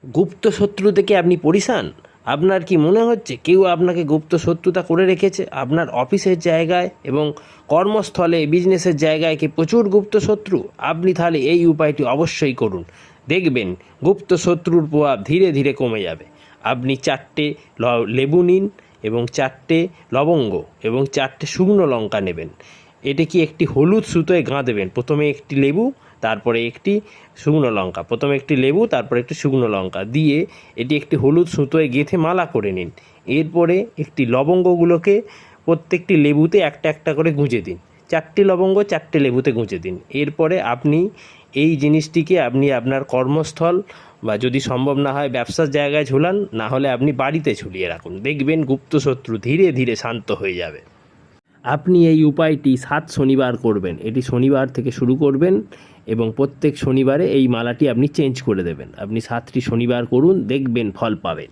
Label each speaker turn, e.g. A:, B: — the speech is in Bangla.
A: গুপ্ত শত্রু থেকে আপনি পরিশান? আপনার কি মনে হচ্ছে কেউ আপনাকে গুপ্ত শত্রুতা করে রেখেছে? আপনার অফিসের জায়গায় এবং কর্মস্থলে বিজনেসের জায়গায় কি প্রচুর গুপ্ত শত্রু? আপনি তাহলে এই উপায়টি অবশ্যই করুন, দেখবেন গুপ্ত শত্রুর প্রভাব ধীরে ধীরে কমে যাবে। আপনি 4টে লেবু নিন এবং 4টে লবঙ্গ এবং 4টে শুকনো লঙ্কা নেবেন। এটিকে একটি হলুদ সুতোয় গাঁথবেন। প্রথমে একটি লেবু, তারপরে একটি শুকনো লঙ্কা, প্রথমে একটি লেবু, তারপরে একটি শুকনো লঙ্কা দিয়ে এটি একটি হলুদ সুতোয় গেঁথে মালা করে নিন। এরপরে একটি লবঙ্গগুলোকে প্রত্যেকটি লেবুতে একটা একটা করে গুঁজে দিন। 4টে লবঙ্গ 4টে লেবুতে গুঁজে দিন। এরপরে আপনি এই জিনিসটিকে আপনি আপনার কর্মস্থল বা যদি সম্ভব না হয় ব্যবসার জায়গায় ঝুলান, না হলে আপনি বাড়িতে ঝুলিয়ে রাখুন। দেখবেন গুপ্ত শত্রু ধীরে ধীরে শান্ত হয়ে যাবে। আপনি এই উপায়টি 7 শনিবার করবেন। এটি শনিবার থেকে শুরু করবেন এবং প্রত্যেক শনিবারে এই মালাটি আপনি চেঞ্জ করে দেবেন। আপনি 7টি শনিবার করুন, দেখবেন ফল পাবেন।